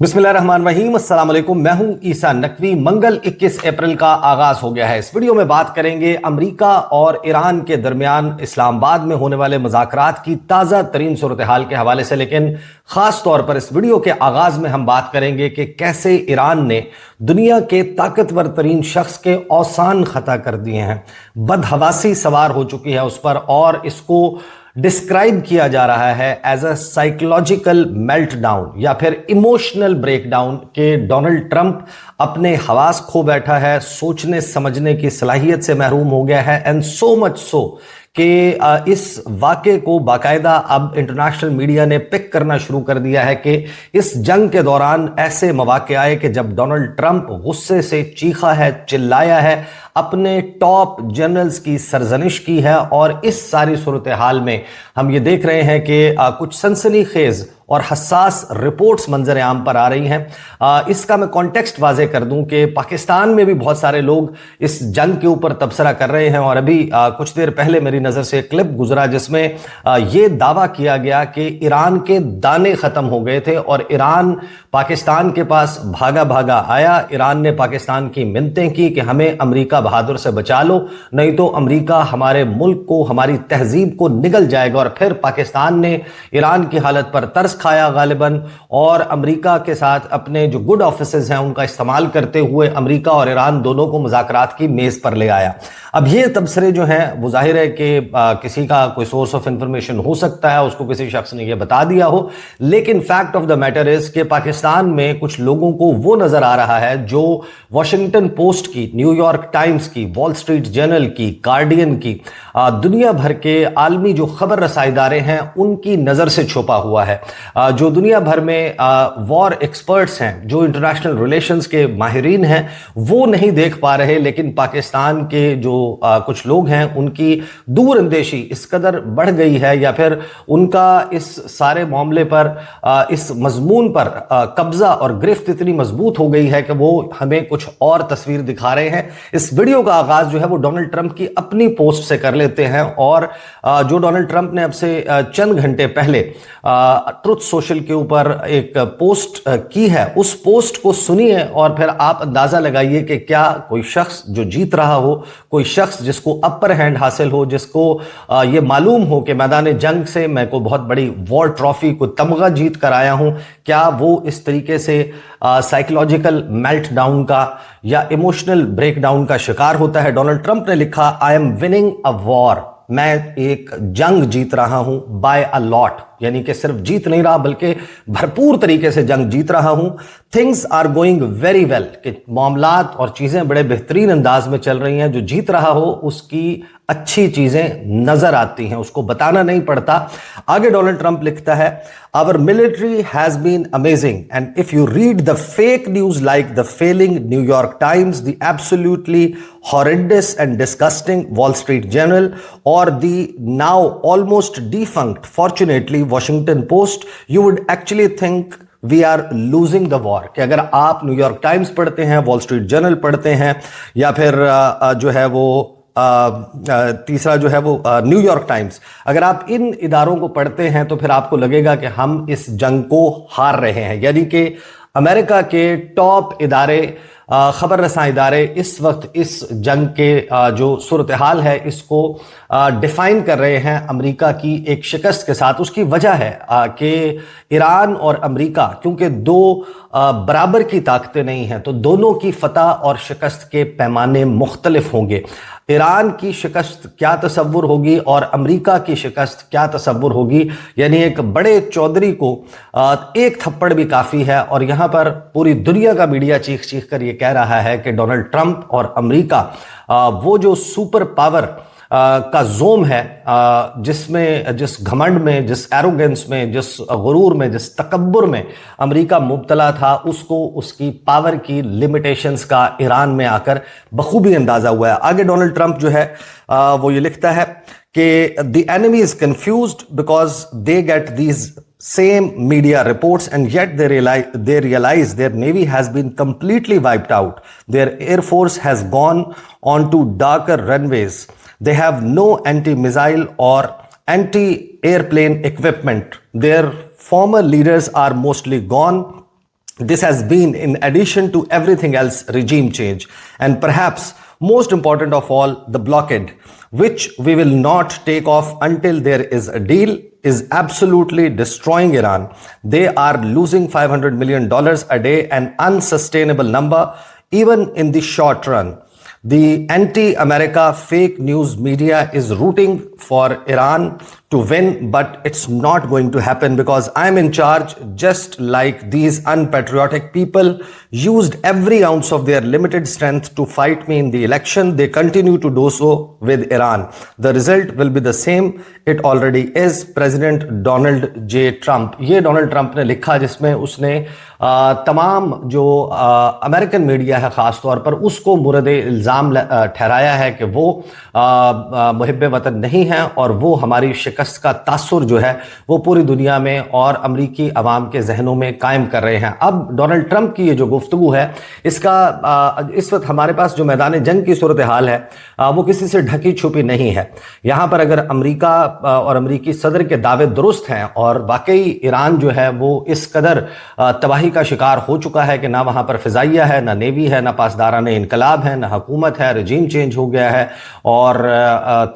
बिस्मिल्लाहिर्रहमानिर्रहीम, अस्सलाम वालेकुम। मैं हूं ईसा नकवी। मंगल 21 अप्रैल का आगाज हो गया है। इस वीडियो में बात करेंगे अमेरिका और ईरान के दरमियान इस्लामाबाद में होने वाले मुज़ाकरात की ताज़ा तरीन सूरत हाल के हवाले से, लेकिन खास तौर पर इस वीडियो के आगाज में हम बात करेंगे कि कैसे ईरान ने दुनिया के ताकतवर तरीन शख्स के औसान खता कर दिए हैं। बदहवासी सवार हो चुकी है उस पर और इसको डिस्क्राइब किया जा रहा है एज अ साइकोलॉजिकल मेल्टडाउन या फिर इमोशनल ब्रेकडाउन के डोनाल्ड ट्रंप अपने हवास खो बैठा है, सोचने समझने की सलाहियत से महरूम हो गया है। एंड सो मच सो कि इस वाक़े को बाकायदा अब इंटरनेशनल मीडिया ने पिक करना शुरू कर दिया है कि इस जंग के दौरान ऐसे मौके आए कि जब डोनाल्ड ट्रंप गुस्से से चीखा है, चिल्लाया है, अपने टॉप जनरल्स की सरजनिश की है। और इस सारी सूरत हाल में हम ये देख रहे हैं कि कुछ सनसनीखेज और हसास रिपोर्ट्स मंजर आम पर आ रही हैं। इसका मैं कॉन्टेक्स्ट वाजे कर दूं कि पाकिस्तान में भी बहुत सारे लोग इस जंग के ऊपर तबसरा कर रहे हैं। और अभी कुछ देर पहले मेरी नज़र से एक क्लिप गुजरा जिसमें ये दावा किया गया कि ईरान के दाने ख़त्म हो गए थे और ईरान पाकिस्तान के पास भागा भागा आया। ईरान ने पाकिस्तान की मिन्नतें की कि हमें अमेरिका बहादुर से बचा लो, नहीं तो अमेरिका हमारे मुल्क को, हमारी तहजीब को निगल जाएगा। और फिर पाकिस्तान ने ईरान की हालत पर तरस खाया गालिबन और अमेरिका के साथ अपने जो गुड ऑफिसेज हैं उनका इस्तेमाल करते हुए अमेरिका और ईरान दोनों को मुज़ाकरात की मेज़ पर ले आया। अब ये तबसरे जो हैं वो जाहिर है कि किसी का कोई सोर्स ऑफ इंफॉर्मेशन हो सकता है, उसको किसी शख्स ने ये बता दिया हो, लेकिन fact of the matter is कि पाकिस्तान में कुछ लोगों को वो नजर आ रहा है जो वॉशिंगटन पोस्ट की, न्यूयॉर्क टाइम्स की, वॉल स्ट्रीट जर्नल की, गार्डियन की, दुनिया भर के आलमी जो खबर रसाई इदारे हैं उनकी नज़र से छुपा हुआ है। जो दुनिया भर में वॉर एक्सपर्ट्स हैं, जो इंटरनेशनल रिलेशंस के माहिरीन हैं, वो नहीं देख पा रहे, लेकिन पाकिस्तान के जो कुछ लोग हैं उनकी दूर अंदेशी इस कदर बढ़ गई है या फिर उनका इस सारे मामले पर, इस मजमून पर कब्जा और गिरफ्त इतनी मजबूत हो गई है कि वो हमें कुछ और तस्वीर दिखा रहे हैं। इस वीडियो का आगाज जो है वो डोनाल्ड ट्रंप की अपनी पोस्ट से कर लेते हैं। और जो डोनाल्ड ट्रंप ने अब से चंद घंटे पहले ट्रुथ सोशल के ऊपर एक पोस्ट की है, उस पोस्ट को सुनिए और फिर आप अंदाजा लगाइए कि क्या कोई शख्स जो जीत रहा हो, कोई शख्स जिसको अपर हैंड हासिल हो, जिसको ये मालूम हो कि मैदान जंग से मैं को बहुत बड़ी वॉर ट्रॉफी को तमगा जीत कर आया हूं, क्या वो इस तरीके से साइकोलॉजिकल मेल्टडाउन का या इमोशनल ब्रेकडाउन का शिकार होता है। डोनाल्ड ट्रंप ने लिखा, I am winning a war, मैं एक जंग जीत रहा हूं बाय अ लॉट, यानी कि सिर्फ जीत नहीं रहा बल्कि भरपूर तरीके से जंग जीत रहा हूं। Things are going very well, कि मामलात और चीजें बड़े बेहतरीन अंदाज में चल रही हैं। जो जीत रहा हो उसकी अच्छी चीजें नजर आती हैं, उसको बताना नहीं पड़ता। आगे डोनाल्ड ट्रंप लिखता है, our military has been amazing and if you read the fake news like the failing New York Times, the absolutely horrendous and disgusting Wall Street Journal or the now almost defunct, fortunately, Washington Post, you would actually think we are losing the war. कि अगर आप New York times पढ़ते हैं, wall street journal पढ़ते हैं या फिर जो है वो तीसरा जो है वो न्यूयॉर्क टाइम्स, अगर आप इन इदारों को पढ़ते हैं तो फिर आपको लगेगा कि हम इस जंग को हार रहे हैं। यानी कि अमेरिका के टॉप इदारे, खबर रसां इदारे इस वक्त इस जंग के जो सूरत हाल है इसको डिफाइन कर रहे हैं अमेरिका की एक शिकस्त के साथ। उसकी वजह है कि ईरान और अमेरिका क्योंकि दो बराबर की ताकतें नहीं हैं, तो दोनों की फतह और शिकस्त के पैमाने मुख्तलिफ होंगे। ईरान की शिकस्त क्या तसव्वुर होगी और अमेरिका की शिकस्त क्या तसव्वुर होगी, यानी एक बड़े चौधरी को एक थप्पड़ भी काफ़ी है। और यहाँ पर पूरी दुनिया का मीडिया चीख चीख कर ये कह रहा है कि डोनाल्ड ट्रंप और अमेरिका वो जो सुपर पावर का जोम है, जिसमें, जिस घमंड में, जिस एरोगेंस में, जिस गुरूर में, जिस तकब्बुर में अमेरिका मुब्तला था, उसको उसकी पावर की लिमिटेशंस का ईरान में आकर बखूबी अंदाजा हुआ है। आगे डोनाल्ड ट्रंप जो है वो ये लिखता है कि the enemy is confused because they get these same media reports and yet they realize their navy has been completely wiped out. Their air force has gone on to darker runways. They have no anti-missile or anti-airplane equipment. Their former leaders are mostly gone. This has been in addition to everything else regime change, and perhaps most important of all, the blockade, which we will not take off until there is a deal, is absolutely destroying Iran. They are losing $500 million a day, an unsustainable number, even in the short run. The anti-America fake news media is rooting for Iran to win, but it's not going to happen because I'm in charge, just like these unpatriotic people used every ounce of their limited strength to fight me in the election. They continue to do so with Iran. The result will be the same. It already is. President Donald J. Trump. ये Donald Trump ने लिखा, जिसमें उसने तमाम जो American media है ख़ास तौर पर उसको मुर्द इल्ज़ाम ठहराया है कि वो मुहिब्बे वतन नहीं हैं और वो हमारी शिकस्त का तासुर जो है वो पूरी दुनिया में और अमरीकी अवाम के जहनों में कायम कर रहे हैं। अब डोनाल्ड ट्रंप की ये जो गुफ्तगू है, इसका इस वक्त हमारे पास जो मैदान जंग की सूरत हाल है वो किसी से ढकी छुपी नहीं है। यहाँ पर अगर अमरीका और अमरीकी सदर के दावे दुरुस्त हैं और वाकई ईरान जो है वो इस कदर तबाही का शिकार हो चुका है कि ना वहाँ पर फ़िज़ाइया है, ना नेवी है, ना पासदारान इनकलाब है, ना हुकूमत है, रजीम चेंज हो गया है और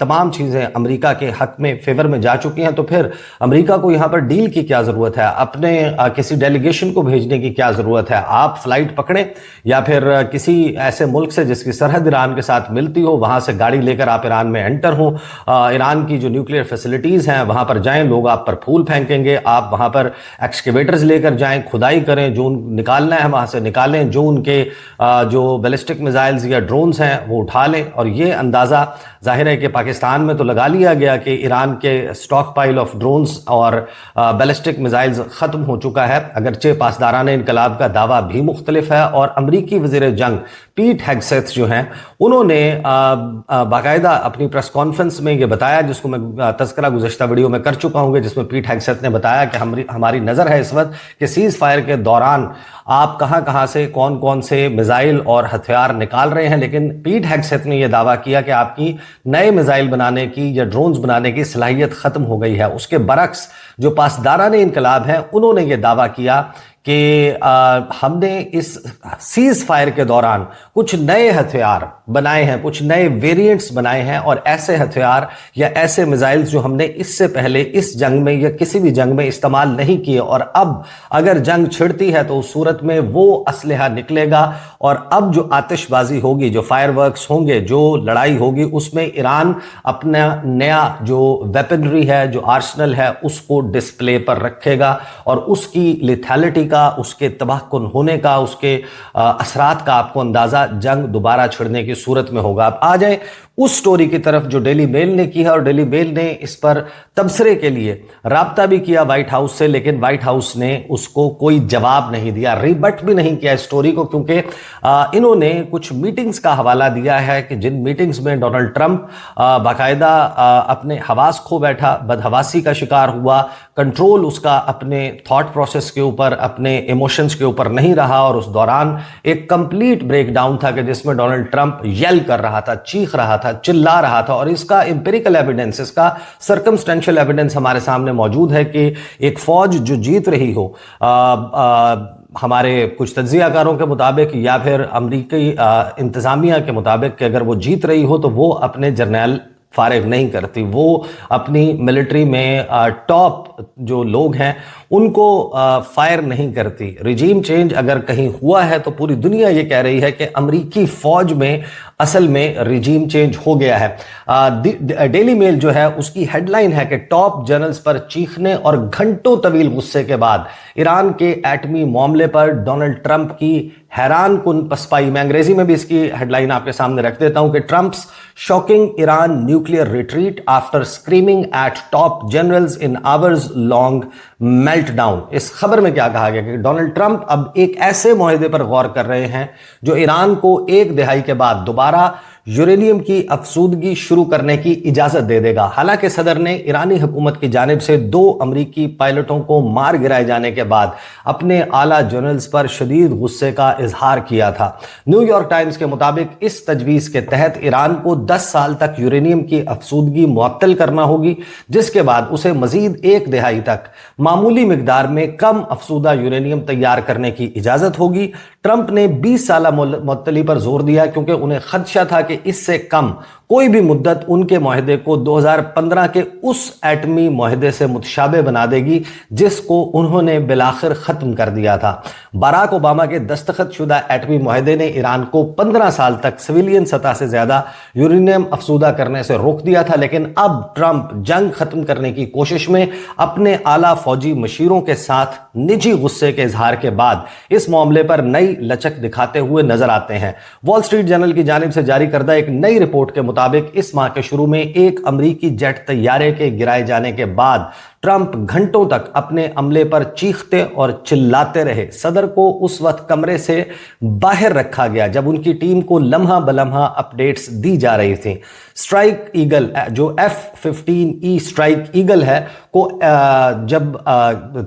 तमाम चीज़ें अमरीका के हक में फेवर में जा चुकी हैं, तो फिर अमरीका को यहाँ पर डील की क्या ज़रूरत है? अपने किसी डेलीगेशन को भेजने की क्या ज़रूरत है? आप फ्लाइट पकड़ें या फिर किसी ऐसे मुल्क से जिसकी सरहद ईरान के साथ मिलती हो, वहाँ से गाड़ी लेकर आप ईरान में एंटर हो, ईरान की जो न्यूक्लियर फैसिलिटीज़ हैं वहाँ पर जाएं, लोग आप पर फूल फेंकेंगे, आप वहाँ पर एक्सकेवेटर्स लेकर जाएं, खुदाई करें, जो निकालना है वहाँ से निकालें, जो उनके जो बैलिस्टिक मिसाइल्स या ड्रोन्स हैं वो उठा लें। और ये अंदाज़ा जाहिर है कि पाकिस्तान में तो लगा लिया गया कि ईरान के स्टॉक पाइल ऑफ ड्रोन्स और बैलिस्टिक मिसाइल्स ख़त्म हो चुका है, अगरचे पासदारान इनकलाब का दावा भी मुख्तलिफ है। और अमरीकी वज़ीर जंग पीट हेगसेथ जो हैं उन्होंने बाकायदा अपनी प्रेस कॉन्फ्रेंस में ये बताया, जिसको मैं तज़किरा गुज़श्ता वीडियो में कर चुका हूँ, जिसमें पीट हेगसेथ ने बताया कि हमारी नज़र है इस वक्त कि सीज़ फायर के दौरान आप कहां से कौन कौन से मिसाइल और हथियार निकाल रहे हैं। लेकिन पीट हेगसेथ ने यह दावा किया कि आपकी नए मिसाइल बनाने की या ड्रोन्स बनाने की सलाहियत ख़त्म हो गई है। उसके बरक्स जो पासदारान इनकलाब हैं उन्होंने ये दावा किया कि हमने इस सीज फायर के दौरान कुछ नए हथियार बनाए हैं, कुछ नए वेरिएंट्स बनाए हैं और ऐसे हथियार या ऐसे मिसाइल्स जो हमने इससे पहले इस जंग में या किसी भी जंग में इस्तेमाल नहीं किए, और अब अगर जंग छिड़ती है तो उस सूरत में वो असलहा निकलेगा और अब जो आतिशबाजी होगी, जो फायरवर्क्स होंगे, जो लड़ाई होगी, उसमें ईरान अपना नया जो वेपनरी है, जो आर्सनल है, उसको डिस्प्ले पर रखेगा और उसकी लिथैलिटी का, उसके तबाहकुन होने का, उसके असरात का आपको अंदाजा जंग दोबारा छिड़ने की सूरत में होगा। अब आ जाए उस स्टोरी की तरफ जो डेली मेल ने की है, और डेली मेल ने इस पर तबसरे के लिए राब्ता भी किया व्हाइट हाउस से, लेकिन व्हाइट हाउस ने उसको कोई जवाब नहीं दिया, रिबट भी नहीं किया स्टोरी को, क्योंकि इन्होंने कुछ मीटिंग्स का हवाला दिया है कि जिन मीटिंग्स में डोनाल्ड ट्रंप बाकायदा अपने हवास खो बैठा, बदहवासी का शिकार हुआ, कंट्रोल उसका अपने थॉट प्रोसेस के ऊपर, अपने इमोशंस के ऊपर नहीं रहा, और उस दौरान एक कंप्लीट ब्रेकडाउन था कि जिसमें डोनाल्ड ट्रंप येल कर रहा था, चीख रहा था, चिल्ला रहा था। और इसका एम्पिरिकल एविडेंस, इसका सर्कमस्टेंशियल एविडेंस हमारे सामने मौजूद है कि एक फौज जो जीत रही हो, हमारे कुछ तज्जियाकारों के मुताबिक या फिर अमरीकी इंतजामिया के मुताबिक कि अगर वो जीत रही हो तो वो अपने जर्नैल फारिग नहीं करती, वो अपनी मिलिट्री में टॉप जो लोग हैं उनको फायर नहीं करती। रिजीम चेंज अगर कहीं हुआ है तो पूरी दुनिया ये कह रही है कि अमरीकी फौज में असल में रिजीम चेंज हो गया है। डेली मेल जो है उसकी हेडलाइन है कि टॉप जनरल्स पर चीखने और घंटों तवील गुस्से के बाद ईरान के एटमी मामले पर डोनाल्ड ट्रंप की हैरान कुन पसपाई। मैं अंग्रेजी में भी इसकी हेडलाइन आपके सामने रख देता हूं कि Trump's shocking Iran nuclear retreat after screaming eight top generals in hours long meltdown. इस खबर में क्या कहा गया कि डोनाल्ड ट्रंप अब एक ऐसे मुआहदे पर गौर कर रहे हैं जो ईरान को एक दिहाई के बाद दोबारा यूरेनियम की अफसूदगी शुरू करने की इजाजत दे देगा। हालांकि सदर ने ईरानी हुकूमत की जानिब से 2 अमरीकी पायलटों को मार गिराए जाने के बाद अपने आला जनरल्स पर शदीद गुस्से का इजहार किया था। न्यूयॉर्क टाइम्स के मुताबिक इस तजवीज़ के तहत ईरान को 10 साल तक यूरेनियम की अफसूदगी मुअत्तल करना होगी, जिसके बाद उसे मजीद 1 दिहाई तक मामूली मिकदार में कम अफसूदा यूरेनियम तैयार करने की इजाजत होगी। ट्रंप ने 20 साल मुअत्तली पर जोर दिया क्योंकि उन्हें खदशा था कि इससे कम कोई भी मुद्दत उनके मुआहदे को 2015 के उस एटमी मुआहदे से मुतशाबे बना देगी जिसको उन्होंने बिलाखिर खत्म कर दिया था। बराक ओबामा के दस्तखत शुदा एटमी मुआहदे ने ईरान को 15 साल तक सिविलियन सतह से ज्यादा यूरेनियम अफसूदा करने से रोक दिया था, लेकिन अब ट्रंप जंग खत्म करने की कोशिश में अपने आला फौजी मशीरों के साथ निजी गुस्से के इजहार के बाद इस मामले पर नई लचक दिखाते हुए नजर आते हैं। वॉल स्ट्रीट जर्नल की जानिब से जारी करदा एक नई रिपोर्ट के मुताबिक इस माह के शुरू में एक अमरीकी जेट तैयारे के गिराए जाने के बाद ट्रंप घंटों तक अपने अमले पर चीखते और चिल्लाते रहे। सदर को उस वक्त कमरे से बाहर रखा गया जब उनकी टीम को लम्हा बलम्हा अपडेट्स दी जा रही थी। स्ट्राइक ईगल जो F-15E स्ट्राइक ईगल है को जब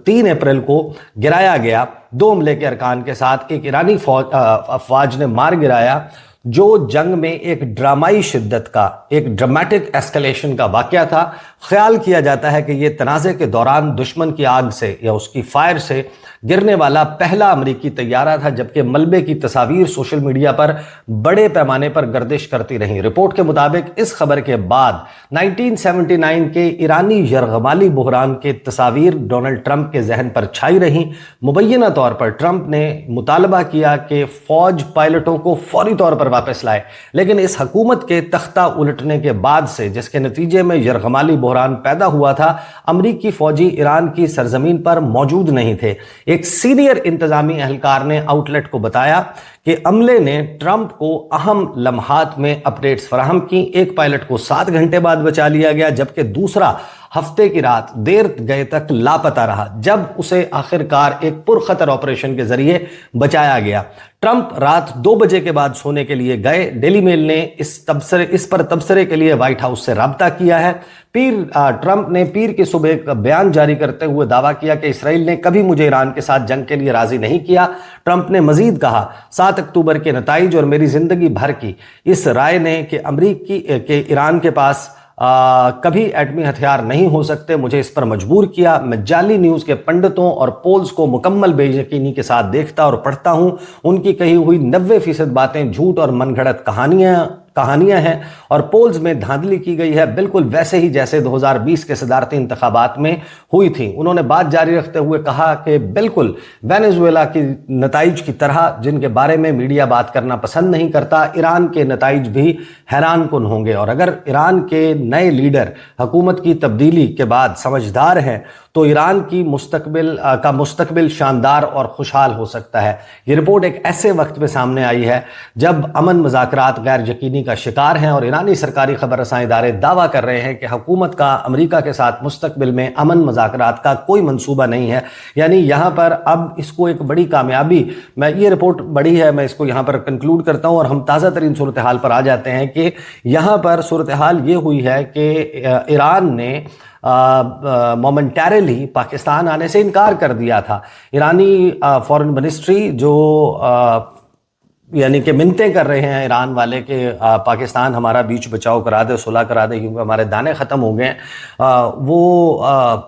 3 अप्रैल को गिराया गया, 2 अमले के अरकान के साथ एक ईरानी अफवाज ने मार गिराया, जो जंग में एक ड्रामाई शिद्दत का, एक ड्रामेटिक एस्केलेशन का वाकया था। ख्याल किया जाता है कि यह तनाज़े के दौरान दुश्मन की आग से या उसकी फायर से गिरने वाला पहला अमरीकी तैयारा था, जबकि मलबे की तस्वीर सोशल मीडिया पर बड़े पैमाने पर गर्दिश करती रहीं। रिपोर्ट के मुताबिक इस खबर के बाद 1979 के ईरानी यरगमाली बहरान के तस्वीर डोनाल्ड ट्रंप के जहन पर छाई रहीं। मुबैना तौर पर ट्रंप ने मुतालबा किया कि फौज पायलटों को फौरी तौर पर वापस लाए, लेकिन इस हुकूमत के तख्ता उलटने के बाद से, जिसके नतीजे में यरगमाली बहरान पैदा हुआ था, अमरीकी फौजी ईरान की सरजमीन पर मौजूद नहीं थे। एक सीनियर इंतजामी एहलकार ने आउटलेट को बताया कि अमले ने ट्रंप को अहम लम्हात में अपडेट्स फराहम की। एक पायलट को 7 घंटे बाद बचा लिया गया, जबकि दूसरा हफ्ते की रात देर गए तक लापता रहा, जब उसे आखिरकार एक पुरखतर ऑपरेशन के जरिए बचाया गया। ट्रंप रात 2 बजे के बाद सोने के लिए गए। डेली मेल ने इस पर तबसरे के लिए व्हाइट हाउस से राब्ता किया है। ट्रंप ने पीर की सुबह एक बयान जारी करते हुए दावा किया कि इसराइल ने कभी मुझे ईरान के साथ जंग के लिए राजी नहीं किया। ट्रंप ने मजीद कहा, 7 अक्टूबर के नताइज और मेरी जिंदगी भर की इस राय ने कि अमरीकी के ईरान के पास कभी एटमी हथियार नहीं हो सकते, मुझे इस पर मजबूर किया। मैं जाली न्यूज़ के पंडितों और पोल्स को मुकम्मल बेयकीनी के साथ देखता और पढ़ता हूं। उनकी कही हुई 90% बातें झूठ और मनगढ़ंत कहानियां हैं और पोल्स में धांधली की गई है, बिल्कुल वैसे ही जैसे 2020 के सदारती इंतखाबात में हुई थी। उन्होंने बात जारी रखते हुए कहा कि बिल्कुल वेनेजुएला की नताइज की तरह, जिनके बारे में मीडिया बात करना पसंद नहीं करता, ईरान के नताइज भी हैरान कुन होंगे। और अगर ईरान के नए लीडर हुकूमत की तब्दीली के बाद समझदार हैं तो ईरान की मुस्तकबिल शानदार और खुशहाल हो सकता है। ये रिपोर्ट एक ऐसे वक्त में सामने आई है जब अमन मुज़ाकरात गैर यकीनी का शिकार हैं और ईरानी सरकारी खबर रसां इदारे दावा कर रहे हैं कि हुकूमत का अमेरिका के साथ मुस्तकबिल में अमन मुज़ाकरात का कोई मंसूबा नहीं है। यानी यहाँ पर अब इसको एक बड़ी कामयाबी, ये रिपोर्ट बड़ी है, मैं इसको यहाँ पर कंक्लूड करता हूँ और हम ताज़ा तरीन सूरत हाल पर आ जाते हैं कि यहाँ पर सूरत हाल ये हुई है कि ईरान ने मोमेंटरली पाकिस्तान आने से इनकार कर दिया था। ईरानी फॉरेन मिनिस्ट्री जो यानी कि मिन्नतें कर रहे हैं ईरान वाले कि पाकिस्तान हमारा बीच बचाव करा दे, सुलह करा दे क्योंकि हमारे दाने ख़त्म हो गए हैं,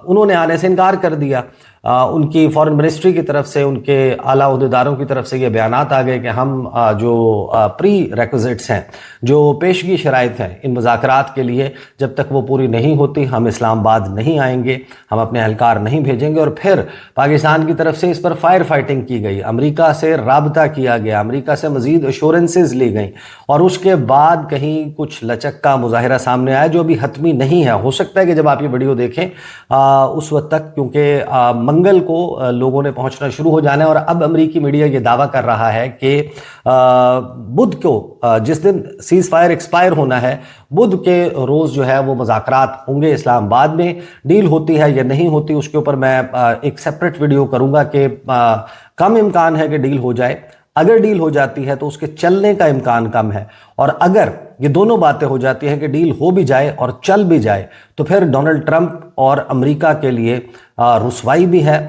उन्होंने आने से इनकार कर दिया। उनकी फॉरेन मिनिस्ट्री की तरफ से, उनके आला ओहदेदारों की तरफ से ये बयानात आ गए कि हम जो प्री रेक्विजिट्स हैं, जो पेशगी शराइत हैं इन मुज़ाकरात के लिए, जब तक वो पूरी नहीं होती हम इस्लामाबाद नहीं आएंगे, हम अपने एहलकार नहीं भेजेंगे। और फिर पाकिस्तान की तरफ से इस पर फायर फाइटिंग की गई, अमेरिका से राबता किया गया, अमेरिका से मज़ीद एश्योरेंसेस ली गई और उसके बाद कहीं कुछ लचक का मुजाहिरा सामने आया जो अभी हतमी नहीं है। हो सकता है कि जब आप ये वीडियो देखें उस वक्त तक, क्योंकि मंगल को लोगों ने पहुंचना शुरू हो जाना है और अब अमेरिकी मीडिया ये दावा कर रहा है कि बुध को, जिस दिन सीज फायर एक्सपायर होना है, बुध के रोज जो है वो मुज़ाकरात होंगे इस्लामाबाद में। डील होती है या नहीं होती उसके ऊपर मैं एक सेपरेट वीडियो करूंगा कि कम इम्कान है कि डील हो जाए। अगर डील हो जाती है तो उसके चलने का इम्कान कम है اور اگر یہ دونوں باتیں ہو جاتی ہیں کہ ڈیل ہو بھی جائے اور چل بھی جائے تو پھر ڈونلڈ ٹرمپ اور امریکہ کے لیے رسوائی بھی ہے،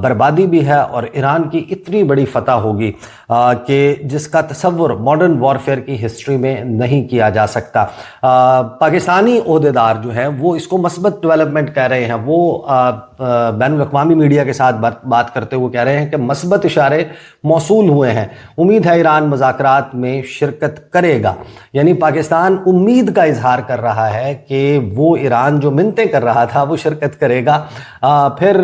بربادی بھی ہے، اور ایران کی اتنی بڑی فتح ہوگی کہ جس کا تصور ماڈرن وارفیئر کی ہسٹری میں نہیں کیا جا سکتا۔ پاکستانی عہدیدار جو ہیں وہ اس کو مثبت ڈیولپمنٹ کہہ رہے ہیں، وہ بین الاقوامی میڈیا کے ساتھ بات کرتے ہوئے کہہ رہے ہیں کہ مثبت اشارے موصول ہوئے ہیں، امید ہے ایران مذاکرات میں شرکت کرے گا۔ یعنی پاکستان امید کا اظہار کر رہا ہے کہ وہ ایران جو منتیں کر رہا تھا وہ شرکت کرے گا۔ پھر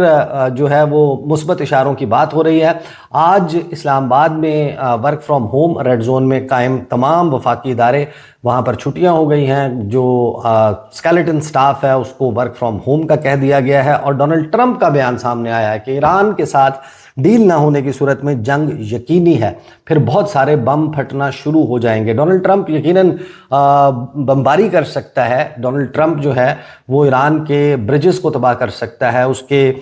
جو ہے وہ مثبت اشاروں کی بات ہو رہی ہے۔ آج اسلام آباد میں work from home red zone میں قائم تمام وفاقی ادارے، وہاں پر چھٹیاں ہو گئی ہیں، جو اسکیلیٹن سٹاف ہے اس کو ورک فرام ہوم کا کہہ دیا گیا ہے، اور ڈونلڈ ٹرمپ کا بیان سامنے آیا ہے کہ ایران کے ساتھ ڈیل نہ ہونے کی صورت میں جنگ یقینی ہے، پھر بہت سارے بم پھٹنا شروع ہو جائیں گے۔ ڈونلڈ ٹرمپ یقیناً بمباری کر سکتا ہے، ڈونلڈ ٹرمپ جو ہے وہ ایران کے برجز کو تباہ کر سکتا ہے، اس کے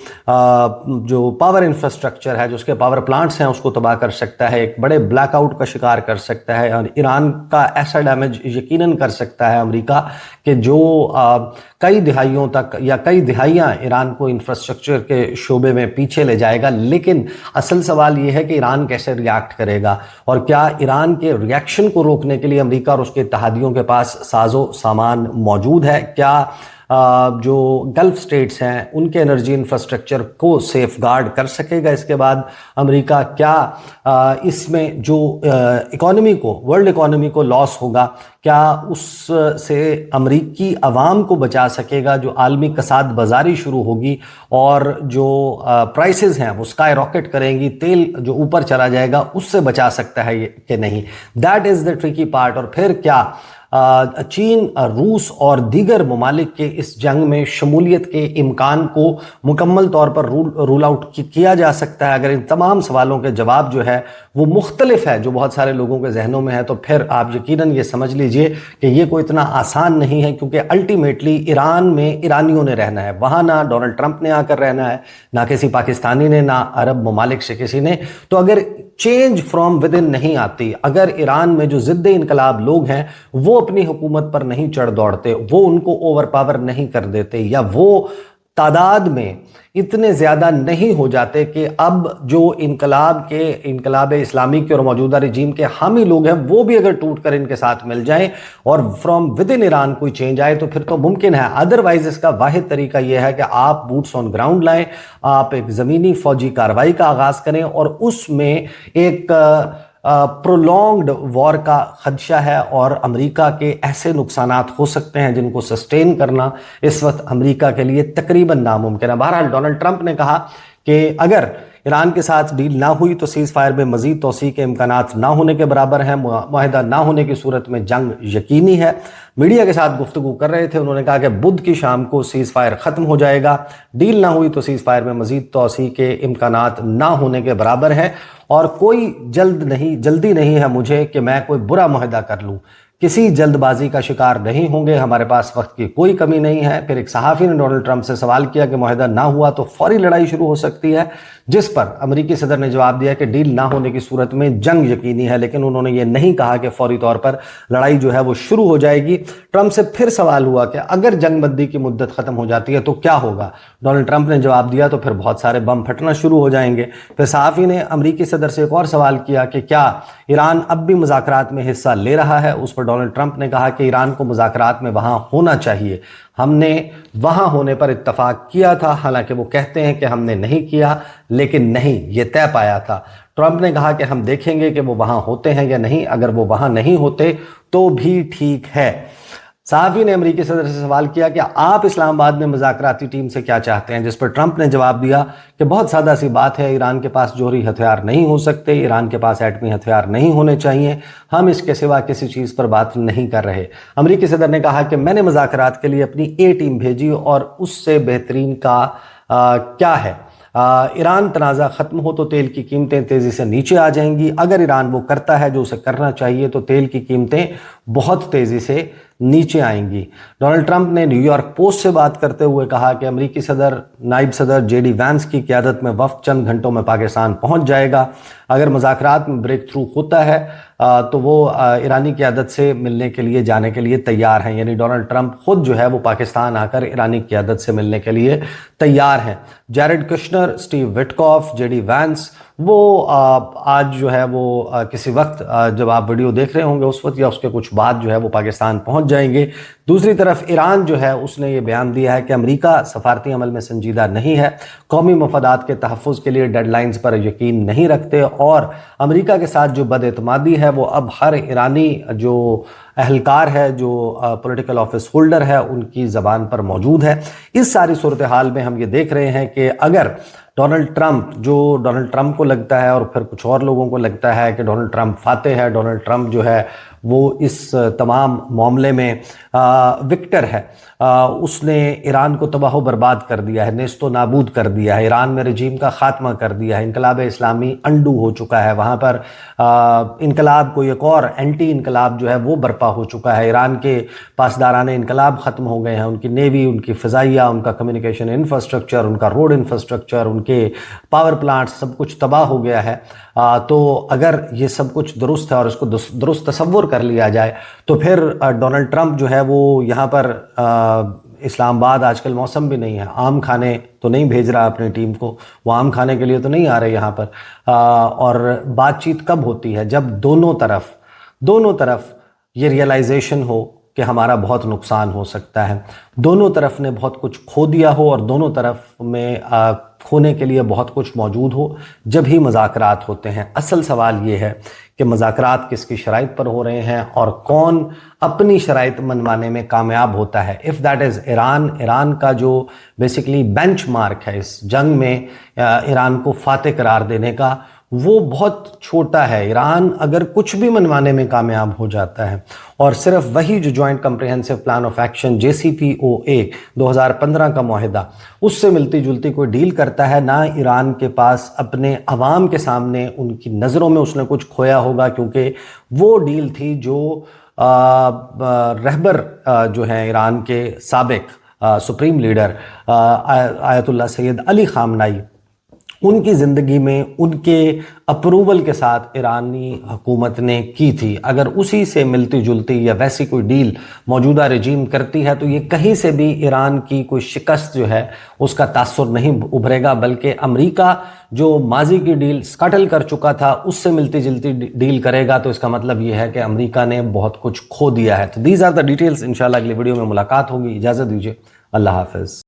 جو پاور انفراسٹرکچر ہے، جو اس کے پاور پلانٹس ہیں اس کو تباہ کر سکتا ہے، ایک بڑے بلیک آؤٹ کا شکار کر سکتا ہے، اور ایران کا ایسا ڈیمیج یقیناً کر سکتا ہے امریکہ کہ جو کئی دہائیوں تک یا کئی دہائیاں ایران کو انفراسٹرکچر کے شعبے میں پیچھے لے جائے گا۔ لیکن اصل سوال یہ ہے کہ ایران کیسے ریاکٹ کرے گا، اور کیا ایران کے ریاکشن کو روکنے کے لیے امریکہ اور اس کے اتحادیوں کے پاس ساز و سامان موجود ہے؟ کیا جو گلف سٹیٹس ہیں ان کے انرجی انفراسٹرکچر کو سیف گارڈ کر سکے گا اس کے بعد امریکہ؟ کیا اس میں جو اکانومی کو، ورلڈ اکانومی کو لاس ہوگا، کیا اس سے امریکی عوام کو بچا سکے گا جو عالمی کساد بازاری شروع ہوگی اور جو پرائسز ہیں وہ اسکائی راکٹ کریں گی، تیل جو اوپر چلا جائے گا، اس سے بچا سکتا ہے کہ نہیں؟ That is the tricky part. اور پھر کیا چین، روس اور دیگر ممالک کے اس جنگ میں شمولیت کے امکان کو مکمل طور پر رول آؤٹ کیا جا سکتا ہے؟ اگر ان تمام سوالوں کے جواب جو ہے وہ مختلف ہے، جو بہت سارے لوگوں کے ذہنوں میں ہے، تو پھر آپ یقیناً یہ سمجھ لیجئے کہ یہ کوئی اتنا آسان نہیں ہے، کیونکہ الٹیمیٹلی ایران میں ایرانیوں نے رہنا ہے، وہاں نہ ڈونلڈ ٹرمپ نے آ کر رہنا ہے، نہ کسی پاکستانی نے، نہ عرب ممالک سے کسی نے۔ تو اگر چینج فرام ود ان نہیں آتی، اگر ایران میں جو ضد انقلاب لوگ ہیں وہ اپنی حکومت پر نہیں چڑھ دوڑتے، وہ ان کو اوور پاور نہیں کر دیتے، یا وہ تعداد میں اتنے زیادہ نہیں ہو جاتے کہ اب جو انقلاب اسلامی کے اور موجودہ رجیم کے حامی لوگ ہیں وہ بھی اگر ٹوٹ کر ان کے ساتھ مل جائیں اور فرام ود ان ایران کوئی چینج آئے تو پھر تو ممکن ہے۔ ادروائز اس کا واحد طریقہ یہ ہے کہ آپ بوٹس آن گراؤنڈ لائیں، آپ ایک زمینی فوجی کارروائی کا آغاز کریں، اور اس میں ایک پرولونگڈ وار کا خدشہ ہے، اور امریکہ کے ایسے نقصانات ہو سکتے ہیں جن کو سسٹین کرنا اس وقت امریکہ کے لیے تقریباً ناممکن ہے۔ بہرحال ڈونلڈ ٹرمپ نے کہا کہ اگر ایران کے ساتھ ڈیل نہ ہوئی تو سیز فائر میں مزید توسیع کے امکانات نہ ہونے کے برابر ہیں، معاہدہ نہ ہونے کی صورت میں جنگ یقینی ہے۔ میڈیا کے ساتھ گفتگو کر رہے تھے، انہوں نے کہا کہ بدھ کی شام کو سیز فائر ختم ہو جائے گا، ڈیل نہ ہوئی تو سیز فائر میں مزید توسیع کے امکانات نہ ہونے کے برابر ہے، اور کوئی جلدی نہیں ہے مجھے کہ میں کوئی برا معاہدہ کر لوں، کسی جلد بازی کا شکار نہیں ہوں گے، ہمارے پاس وقت کی کوئی کمی نہیں ہے۔ پھر ایک صحافی نے ڈونلڈ ٹرمپ سے سوال کیا کہ معاہدہ نہ ہوا تو فوری لڑائی شروع ہو سکتی ہے، جس پر امریکی صدر نے جواب دیا کہ ڈیل نہ ہونے کی صورت میں جنگ یقینی ہے، لیکن انہوں نے یہ نہیں کہا کہ فوری طور پر لڑائی جو ہے وہ شروع ہو جائے گی۔ ٹرمپ سے پھر سوال ہوا کہ اگر جنگ بندی کی مدت ختم ہو جاتی ہے تو کیا ہوگا؟ ڈونلڈ ٹرمپ نے جواب دیا تو پھر بہت سارے بم پھٹنا شروع ہو جائیں گے۔ پھر صحافی نے امریکی صدر سے ایک اور سوال کیا کہ کیا ایران اب بھی مذاکرات میں حصہ لے رہا ہے؟ اس پر ڈونلڈ ٹرمپ نے کہا کہ ایران کو مذاکرات میں وہاں ہونا چاہیے، ہم نے وہاں ہونے پر اتفاق کیا تھا، حالانکہ وہ کہتے ہیں کہ ہم نے نہیں کیا، لیکن نہیں، یہ طے پایا تھا۔ ٹرمپ نے کہا کہ ہم دیکھیں گے کہ وہ وہاں ہوتے ہیں یا نہیں، اگر وہ وہاں نہیں ہوتے تو بھی ٹھیک ہے۔ صحافی نے امریکی صدر سے سوال کیا کہ آپ اسلام آباد میں مذاکراتی ٹیم سے کیا چاہتے ہیں؟ جس پر ٹرمپ نے جواب دیا کہ بہت سادہ سی بات ہے، ایران کے پاس جوہری ہتھیار نہیں ہو سکتے، ایران کے پاس ایٹمی ہتھیار نہیں ہونے چاہیے، ہم اس کے سوا کسی چیز پر بات نہیں کر رہے۔ امریکی صدر نے کہا کہ میں نے مذاکرات کے لیے اپنی اے ٹیم بھیجی، اور اس سے بہترین کا کیا ہے؟ ایران تنازع ختم ہو تو تیل کی قیمتیں تیزی سے نیچے آ جائیں گی، اگر ایران وہ کرتا ہے جو اسے کرنا چاہیے تو تیل کی قیمتیں बहुत तेज़ी से नीचे आएंगी। डोनाल्ड ट्रंप ने न्यूयॉर्क पोस्ट से बात करते हुए कहा कि अमेरिकी सदर नायब सदर जेडी वैंस की क़यादत में वफ़द चंद घंटों में पाकिस्तान पहुंच जाएगा। अगर मुज़ाकरात में ब्रेक थ्रू होता है तो वो ईरानी क़यादत से मिलने के लिए जाने के लिए तैयार हैं। यानी डोनाल्ड ट्रंप खुद जो है वो पाकिस्तान आकर ईरानी क़यादत से मिलने के लिए तैयार हैं। Jared Kushner, Steve Witkoff, JD Vance वो आज जो है वो किसी वक्त जब आप वीडियो देख रहे होंगे उस वक्त या उसके कुछ बाद जो है वो पाकिस्तान पहुंच जाएंगे। दूसरी तरफ ईरान जो है उसने ये बयान दिया है कि अमेरिका सफारती अमल में संजीदा नहीं है, कौमी मफादात के तहफ़्फ़ुज़ के लिए डेडलाइंस पर यकीन नहीं रखते और अमेरिका के साथ जो बदएतमादी है वो अब हर ईरानी जो अहलकार है, जो पॉलिटिकल ऑफिस होल्डर है, उनकी ज़बान पर मौजूद है। इस सारी सूरत हाल में हम ये देख रहे हैं कि अगर डोनाल्ड ट्रंप को लगता है और फिर कुछ और लोगों को लगता है कि डोनाल्ड ट्रंप फातेह है, डोनाल्ड ट्रंप जो है वो इस तमाम मामले में विक्टर है, उसने ईरान को तबाह बर्बाद कर दिया है, नेस्तो नाबूद कर दिया है, ईरान में रजीम का खात्मा कर दिया है, इनकलाब इस्लामी अंडू हो चुका है, वहाँ पर इनकलाब कोई एक और एंटी इनकलाब जो है वो बर्पा हो चुका है, ईरान के पासदाराने इनकलाब ख़त्म हो गए हैं, उनकी नेवी, उनकी फ़िज़ाइया, उनका कम्युनिकेशन इंफ्रास्ट्रक्चर, उनका रोड इंफ्रास्ट्रक्चर, उनके पावर प्लांट सब कुछ तबाह हो गया है। तो अगर ये सब कुछ दुरुस्त है और इसको दुरुस्त तसव्वुर कर लिया जाए तो फिर डोनाल्ड ट्रंप जो है वो यहाँ पर इस्लामाबाद, आजकल मौसम भी नहीं है, आम खाने तो नहीं भेज रहा अपनी टीम को, वो आम खाने के लिए तो नहीं आ रहे यहाँ पर। और बातचीत कब होती है? जब दोनों तरफ ये रियलाइजेशन हो कि हमारा बहुत नुकसान हो सकता है, दोनों तरफ ने बहुत कुछ खो दिया हो और दोनों तरफ में खोने के लिए बहुत कुछ मौजूद हो, जब ही मुज़ाकरात होते हैं। असल सवाल ये है कि मुज़ाकरात किसकी शराइत पर हो रहे हैं और कौन अपनी शराइत मनवाने में कामयाब होता है। इफ़ दैट इज़ ईरान का जो बेसिकली बेंचमार्क है इस जंग में ईरान को फातेह करार देने का, वो बहुत छोटा है। ईरान अगर कुछ भी मनवाने में कामयाब हो जाता है और सिर्फ वही जो joint comprehensive plan of action JCPOA 2015 का मुआहिदा, उससे मिलती जुलती कोई डील करता है, ना ईरान के पास अपने अवाम के सामने उनकी नज़रों में उसने कुछ खोया होगा, क्योंकि वो डील थी जो रहबर जो हैं ईरान के साबिक supreme leader Ayatollah Sayyid Ali Khamenei, उनकी ज़िंदगी में उनके अप्रूवल के साथ ईरानी हुकूमत ने की थी। अगर उसी से मिलती जुलती या वैसी कोई डील मौजूदा रजीम करती है तो ये कहीं से भी ईरान की कोई शिकस्त जो है उसका तासुर नहीं उभरेगा, बल्कि अमेरिका जो माजी की डील स्कटल कर चुका था उससे मिलती जुलती डील करेगा। तो इसका मतलब ये है कि अमेरिका ने बहुत कुछ खो दिया है। तो दीज आर द डिटेल्स। इंशाल्लाह अगली वीडियो में मुलाकात होगी। इजाज़त दीजिए। अल्लाह हाफ़िज़।